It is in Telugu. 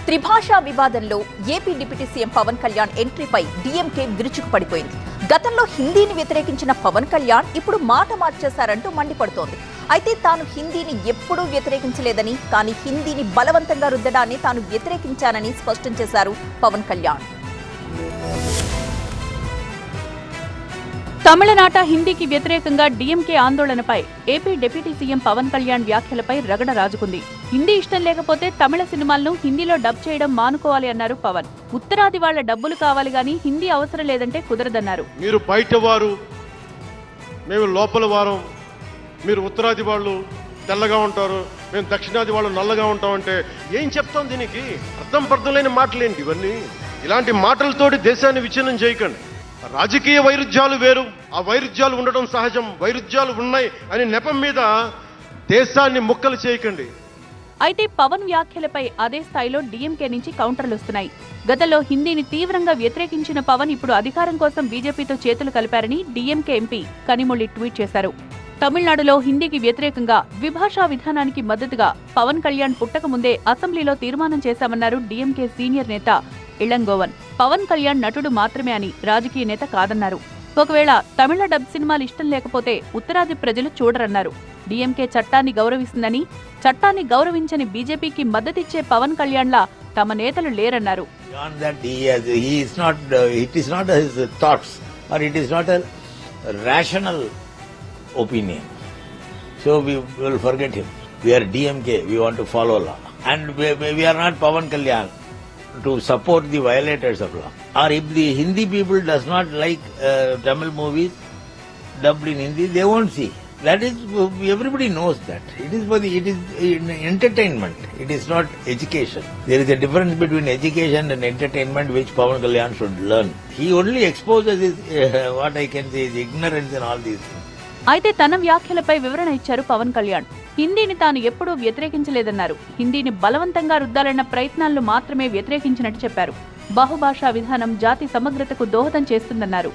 త్రిభాషా వివాదంలో AP deputy CM Pawan Kalyan ఎంట్రీపై డీఎంకే విరుచుకుపడిపోయింది. గతంలో హిందీని వ్యతిరేకించిన పవన్ కళ్యాణ్ ఇప్పుడు మాట మార్చేశారంటూ మండిపడుతోంది. అయితే తాను హిందీని ఎప్పుడూ వ్యతిరేకించలేదని, కానీ హిందీని బలవంతంగా రుద్దడాన్ని తాను వ్యతిరేకించానని స్పష్టం చేశారు పవన్ కళ్యాణ్. తమిళనాట హిందీకి వ్యతిరేకంగా డీఎంకే ఆందోళనపై AP deputy CM Pawan Kalyan వ్యాఖ్యలపై రగడ రాజుకుంది. హిందీ ఇష్టం లేకపోతే తమిళ సినిమాలను హిందీలో డబ్ చేయడం మానుకోవాలి అన్నారు పవన్. ఉత్తరాది వాళ్ల డబ్బులు కావాలి గానీ హిందీ అవసరం లేదంటే కుదరదన్నారు. మీరు బయట వారు, మేము లోపల వారం. మీరు ఉత్తరాది వాళ్ళు తెల్లగా ఉంటారు, మేము దక్షిణాది వాళ్ళు నల్లగా ఉంటామంటే ఏం చెప్తాం? దీనికి అర్థం లేని మాటలేంటి ఇవన్నీ? ఇలాంటి మాటలతోటి దేశాన్ని విచ్ఛిన్నం చేయకండి. రాజకీయ వైరుధ్యాలు వేరు, ఆ వైరుధ్యాలు ఉండడం సహజం. వైరుధ్యాలు ఉన్నాయి అని నెపం మీద దేశాన్ని ముక్కలు చేయకండి. అయితే పవన్ వ్యాఖ్యలపై అదే స్థాయిలో డీఎంకే నుంచి కౌంటర్లు వస్తున్నాయి. గతంలో హిందీని తీవ్రంగా వ్యతిరేకించిన పవన్ ఇప్పుడు అధికారం కోసం బీజేపీతో చేతులు కలిపారని డీఎంకే ఎంపీ కనిమొళి ట్వీట్ చేశారు. తమిళనాడులో హిందీకి వ్యతిరేకంగా ద్విభాషా విధానానికి మద్దతుగా పవన్ కళ్యాణ్ పుట్టక ముందే అసెంబ్లీలో తీర్మానం చేశామన్నారు డీఎంకే సీనియర్ నేత ఇళంగోవన్. పవన్ కళ్యాణ్ నటుడు మాత్రమే అని, రాజకీయ నేత కాదన్నారు. ఒకవేళ తమిళ డబ్ సినిమాలు ఇష్టం లేకపోతే ఉత్తరాది ప్రజలు చూడరన్నారు. డీఎంకే చట్టాన్ని గౌరవిస్తుందని, చట్టాన్ని గౌరవించని బీజేపీకి మద్దతిచ్చే పవన్ కళ్యాణ్లా తమ నేతలు లేరన్నారు. opinion. So we will forget him. We are DMK, we want to follow law. And we are not Pavan Kalyan to support the violators of law. Or if the Hindi people does not like Tamil movies dubbed in Hindi, they won't see. That is, everybody knows that. It is entertainment. It is not education. There is a difference between education and entertainment which Pavan Kalyan should learn. He only exposes his, what I can say, is ignorance in all these things. అయితే తన వ్యాఖ్యలపై వివరణ ఇచ్చారు పవన్ కళ్యాణ్. హిందీని తాను ఎప్పుడూ వ్యతిరేకించలేదన్నారు. హిందీని బలవంతంగా రుద్దాలన్న ప్రయత్నాలను మాత్రమే వ్యతిరేకించినట్టు చెప్పారు. బహుభాషా విధానం జాతి సమగ్రతకు దోహదం చేస్తుందన్నారు.